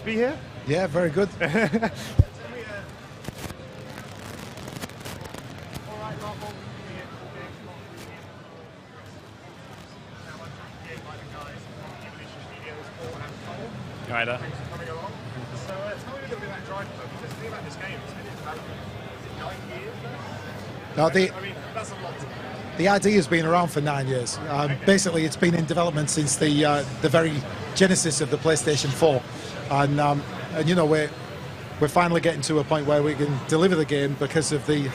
to be here? Yeah, very good. Right there. Thanks for coming along. So tell me a little bit about DriveClub. Just think about this game. It's been in development 9 years now? No, I mean, that's a lot. the idea has been around for 9 years. Basically, it's been in development since the very genesis of the PlayStation 4, and you know we're finally getting to a point where we can deliver the game because of the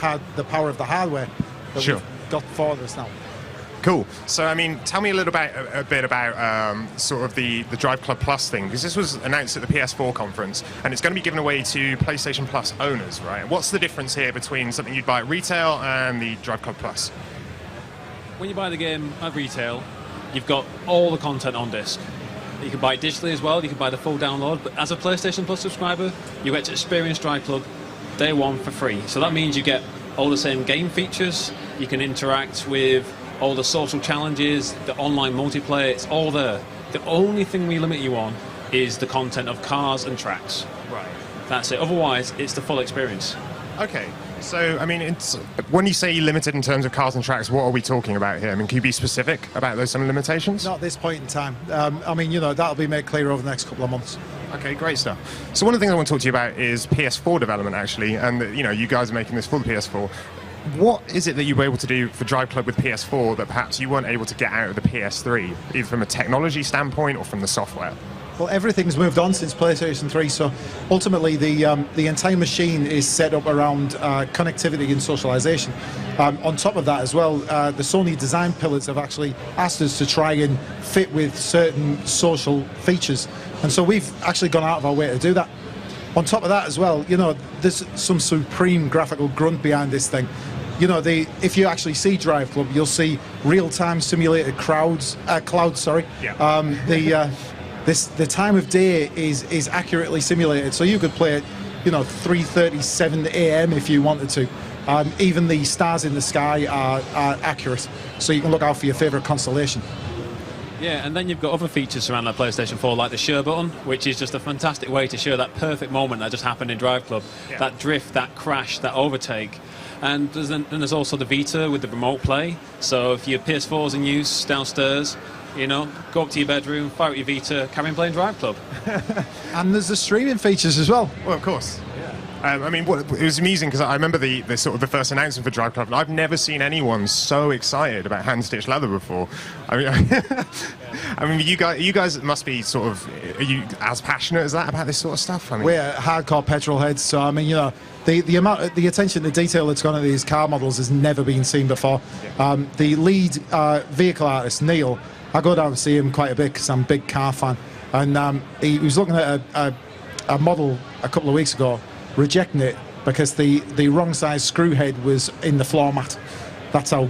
power of the hardware that we've got for us now. Cool. So, I mean, tell me a bit about sort of the DriveClub Plus thing, because this was announced at the PS4 conference, and it's going to be given away to PlayStation Plus owners, right? What's the difference here between something you'd buy at retail and the DriveClub Plus? When you buy the game at retail, you've got all the content on disc. You can buy it digitally as well, you can buy the full download, but as a PlayStation Plus subscriber, you get to experience DriveClub day one for free. So that means you get all the same game features, you can interact with all the social challenges, the online multiplayer, it's all there. The only thing we limit you on is the content of cars and tracks. Right. That's it. Otherwise, it's the full experience. Okay. So, I mean, when you say limited in terms of cars and tracks, what are we talking about here? I mean, can you be specific about those some limitations? Not at this point in time. I mean, you know, that'll be made clear over the next couple of months. Okay, great stuff. So one of the things I want to talk to you about is PS4 development, actually, and you know, you guys are making this for the PS4. What is it that you were able to do for DriveClub with PS4 that perhaps you weren't able to get out of the PS3, either from a technology standpoint or from the software? Well, everything's moved on since PlayStation 3, so ultimately the entire machine is set up around connectivity and socialization. On top of that as well, the Sony design pillars have actually asked us to try and fit with certain social features, and so we've actually gone out of our way to do that. On top of that as well, you know, there's some supreme graphical grunt behind this thing. You know, if you actually see DriveClub, you'll see real-time simulated clouds. Yeah. The time of day is accurately simulated, so you could play it, you know, 3:37 a.m. if you wanted to. Even the stars in the sky are accurate, so you can look out for your favourite constellation. Yeah, and then you've got other features around that PlayStation 4, like the share button, which is just a fantastic way to show that perfect moment that just happened in DriveClub. Yeah. That drift, that crash, that overtake. And there's also the Vita with the remote play. So if your PS4's in use downstairs, you know, go up to your bedroom, fire up your Vita, carry on playing DriveClub. And there's the streaming features as well. Well, of course. I mean, it was amusing because I remember the sort of the first announcement for DriveClub, and I've never seen anyone so excited about hand-stitched leather before. I mean, I mean, you guys must be sort of, are you as passionate as that about this sort of stuff? I mean, we're hardcore petrol heads, so I mean, you know, the attention to detail that's gone into these car models has never been seen before. Yeah. The lead vehicle artist, Neil, I go down and see him quite a bit because I'm a big car fan, and he was looking at a model a couple of weeks ago, rejecting it because the wrong size screw head was in the floor mat. That's how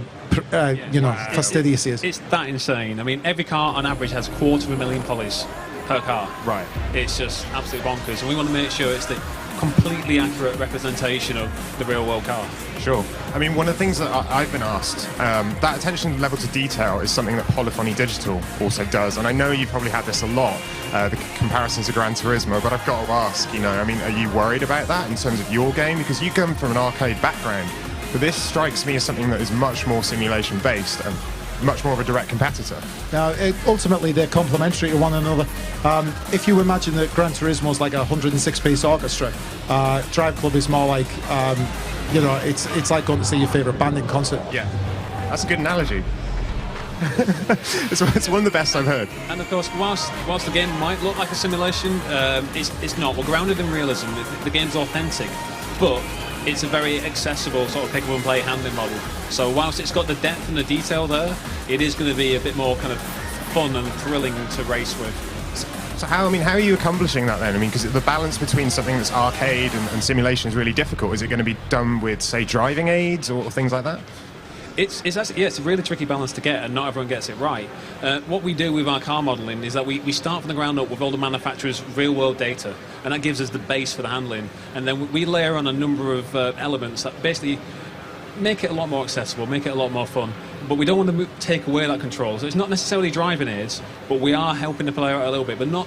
you know, fastidious he is. It's that insane. I mean, every car on average has 250,000 polys per car. Right. It's just absolutely bonkers, and we want to make sure it's the completely accurate representation of the real world car. Sure. I mean, one of the things that I've been asked, that attention level to detail is something that Polyphony Digital also does, and I know you've probably had this a lot, the comparisons to Gran Turismo, but I've got to ask, you know, I mean, are you worried about that in terms of your game? Because you come from an arcade background, but this strikes me as something that is much more simulation based and much more of a direct competitor. Now, ultimately, they're complementary to one another. If you imagine that Gran Turismo is like a 106-piece orchestra, DriveClub is more like, you know, it's like going to see your favourite band in concert. Yeah, that's a good analogy. it's one of the best I've heard. And of course, whilst the game might look like a simulation, it's not. We're grounded in realism. The game's authentic, but it's a very accessible sort of pick-up-and-play handling model. So whilst it's got the depth and the detail there, it is going to be a bit more kind of fun and thrilling to race with. So how are you accomplishing that then? I mean, because the balance between something that's arcade and simulation is really difficult. Is it going to be done with, say, driving aids or things like that? It's actually, yeah, it's a really tricky balance to get, and not everyone gets it right. What we do with our car modelling is that we start from the ground up with all the manufacturer's real-world data, and that gives us the base for the handling. And then we layer on a number of elements that basically make it a lot more accessible, make it a lot more fun. but we don't want to take away that control. So it's not necessarily driving aids, but we are helping the player out a little bit, but not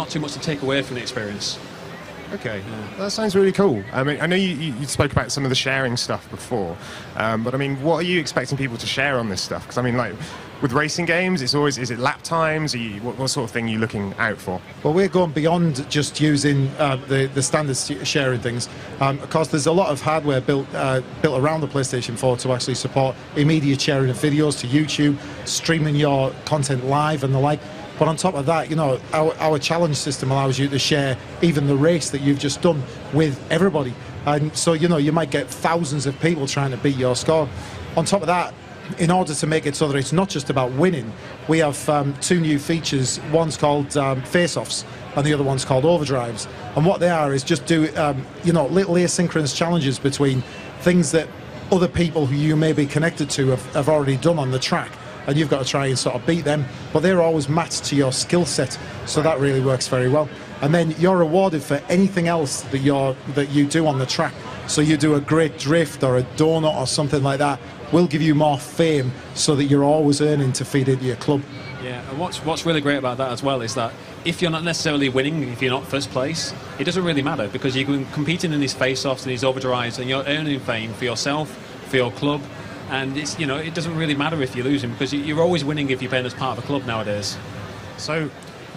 too much to take away from the experience. Okay, that sounds really cool. I mean, I know you spoke about some of the sharing stuff before, but I mean, what are you expecting people to share on this stuff? Because I mean, like with racing games, is it lap times? What sort of thing are you looking out for? Well, we're going beyond just using the standard sharing things. Of course, there's a lot of hardware built around the PlayStation 4 to actually support immediate sharing of videos to YouTube, streaming your content live and the like. But on top of that, our challenge system allows you to share even the race that you've just done with everybody. And so, you might get thousands of people trying to beat your score. On top of that, in order to make it so that it's not just about winning, we have 2 new features. One's called face-offs and the other one's called overdrives. And what they are is just do, little asynchronous challenges between things that other people who you may be connected to have already done on the track. And you've got to try and sort of beat them, but they're always matched to your skill set, so that really works very well. And then you're rewarded for anything else that you do on the track. So you do a great drift or a donut or something like that, we'll give you more fame, so that you're always earning to feed into your club. Yeah, and what's really great about that as well is that if you're not necessarily winning, if you're not first place, it doesn't really matter, because you're competing in these face-offs and these overdrives, and you're earning fame for yourself, for your club. And it's, it doesn't really matter if you're losing, because you're always winning if you're playing as part of a club nowadays. So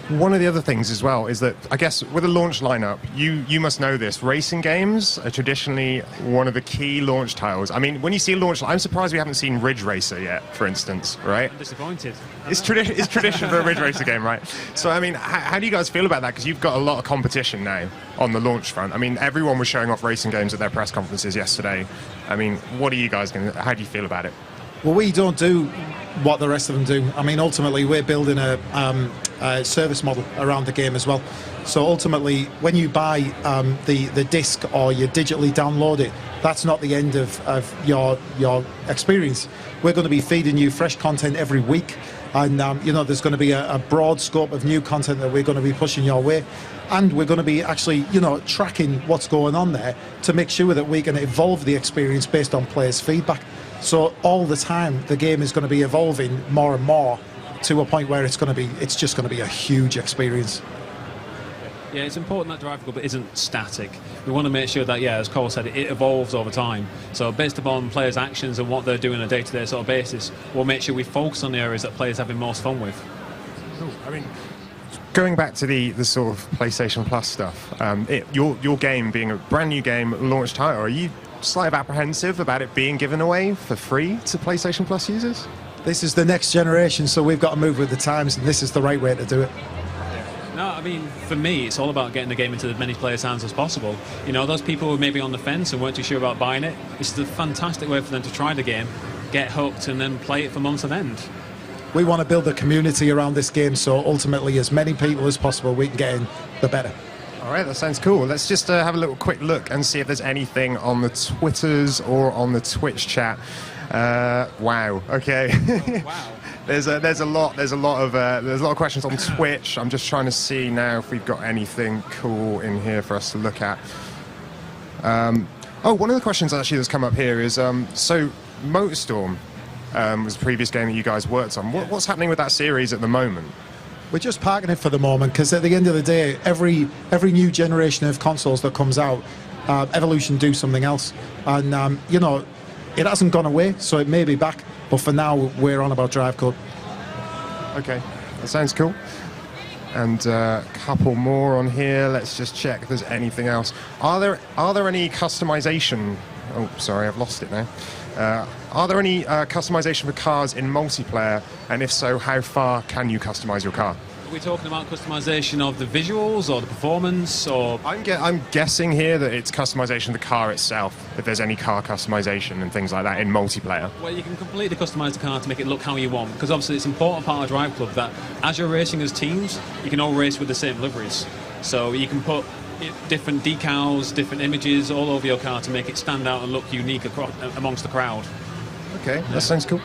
one of the other things as well is that, I guess, with a launch lineup, you must know this. Racing games are traditionally one of the key launch titles. I mean, when you see a launch, I'm surprised we haven't seen Ridge Racer yet, for instance, right? I'm disappointed. It's tradition for a Ridge Racer game, right? So, I mean, how do you guys feel about that? Because you've got a lot of competition now on the launch front. I mean, everyone was showing off racing games at their press conferences yesterday. I mean, what are you guys how do you feel about it? Well, we don't do what the rest of them do. I mean, ultimately, we're building a service model around the game as well. So ultimately, when you buy the disc or you digitally download it, that's not the end of your experience. We're going to be feeding you fresh content every week, and there's going to be a broad scope of new content that we're going to be pushing your way. And we're going to be actually, tracking what's going on there to make sure that we can evolve the experience based on players' feedback. So all the time, the game is going to be evolving more and more to a point where it's just going to be a huge experience. Yeah, it's important that DriveClub isn't static. We want to make sure that, as Cole said, it evolves over time. So based upon players' actions and what they're doing on a day-to-day sort of basis, we'll make sure we focus on the areas that players are having most fun with. Cool. I mean, going back to the sort of PlayStation Plus stuff, your game being a brand new game, launch title, are you slightly apprehensive about it being given away for free to PlayStation Plus users? This is the next generation, so we've got to move with the times, and this is the right way to do it. No, I mean, for me, it's all about getting the game into as many players' hands as possible. Those people who may be on the fence and weren't too sure about buying it, it's a fantastic way for them to try the game, get hooked, and then play it for months on end. We want to build a community around this game, so ultimately, as many people as possible we can get in, the better. All right, that sounds cool. Let's just have a little quick look and see if there's anything on the Twitters or on the Twitch chat. Wow. Okay. Oh, wow. There's a lot of questions on Twitch. I'm just trying to see now if we've got anything cool in here for us to look at. One of the questions actually that's come up here is so Motorstorm was the previous game that you guys worked on. What's happening with that series at the moment? We're just parking it for the moment, because at the end of the day, every new generation of consoles that comes out, Evolution do something else, and it hasn't gone away, so it may be back. But for now, we're on about DriveClub. Okay, that sounds cool. And a couple more on here. Let's just check if there's anything else. Are there any customization? Oh, sorry, I've lost it now. Are there any customization for cars in multiplayer? And if so, how far can you customize your car? Are we talking about customization of the visuals or the performance, or...? I'm guessing here that it's customization of the car itself, if there's any car customization and things like that in multiplayer. Well, you can completely customize the car to make it look how you want, because obviously it's an important part of DriveClub that as you're racing as teams, you can all race with the same liveries. So you can put different decals, different images all over your car to make it stand out and look unique amongst the crowd. Okay, that sounds cool.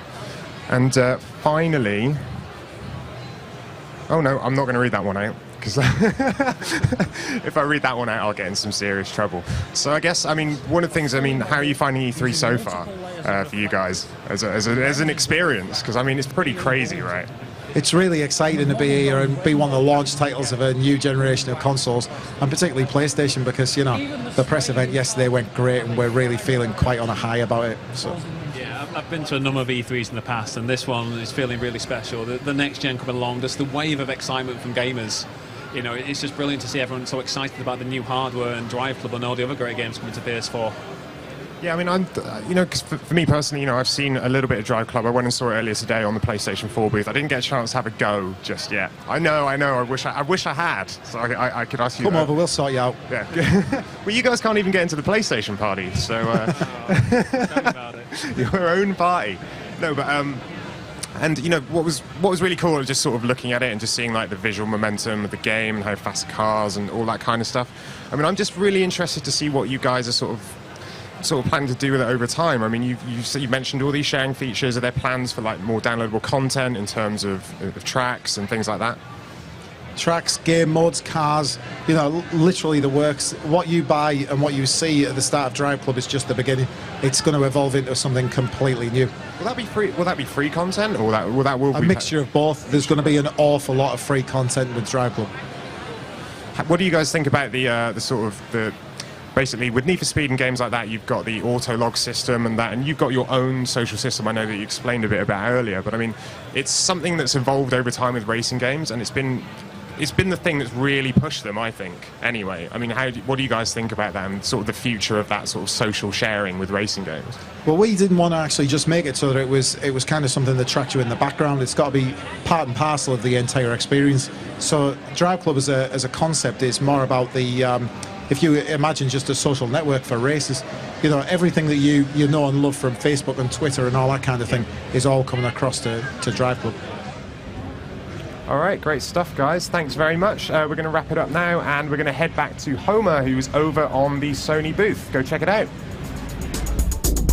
And finally... Oh no, I'm not going to read that one out. because if I read that one out, I'll get in some serious trouble. So I guess, I mean, one of the things, I mean, how are you finding E3 so far for you guys as an experience? Because, I mean, it's pretty crazy, right? It's really exciting to be here and be one of the launch titles of a new generation of consoles, and particularly PlayStation, because, you know, the press event yesterday went great and we're really feeling quite on a high about it. So. Yeah, I've been to a number of E3s in the past, and this one is feeling really special. The next gen coming along, just the wave of excitement from gamers. You know, it's just brilliant to see everyone so excited about the new hardware and DriveClub and all the other great games coming to PS4. Yeah, I mean, I'm, you know, because for me personally, you know, I've seen a little bit of DriveClub. I went and saw it earlier today on the PlayStation 4 booth. I didn't get a chance to have a go just yet. I know. I wish I had. So I could ask you. Come over, we'll sort you out. Yeah. Well, you guys can't even get into the PlayStation party, so Tell me about it. your own party. No, but and you know what was really cool was just sort of looking at it and just seeing like the visual momentum of the game and how fast the cars and all that kind of stuff. I mean, I'm just really interested to see what you guys are sort of planning to do with it over time. I mean, you mentioned all these sharing features. Are there plans for like more downloadable content in terms of tracks and things like that? Tracks, game modes, cars, you know, literally the works. What you buy and what you see at the start of DriveClub is just the beginning. It's going to evolve into something completely new. Will that be free? Will that be free content, or will a mixture of both? There's going to be an awful lot of free content with DriveClub. What do you guys think about the sort of the basically with Need for Speed and games like that, you've got the auto log system and that, and you've got your own social system. I know that you explained a bit about earlier, but I mean, it's something that's evolved over time with racing games, and it's been the thing that's really pushed them, I think. Anyway, I mean, what do you guys think about that and sort of the future of that sort of social sharing with racing games? Well, we didn't want to actually just make it so that it was kind of something that tracked you in the background. It's got to be part and parcel of the entire experience. So DriveClub as a concept is more about the if you imagine just a social network for races, you know, everything that you know and love from Facebook and Twitter and all that kind of thing is all coming across to DriveClub. All right, great stuff, guys. Thanks very much. We're going to wrap it up now, and we're going to head back to Homer, who's over on the Sony booth. Go check it out.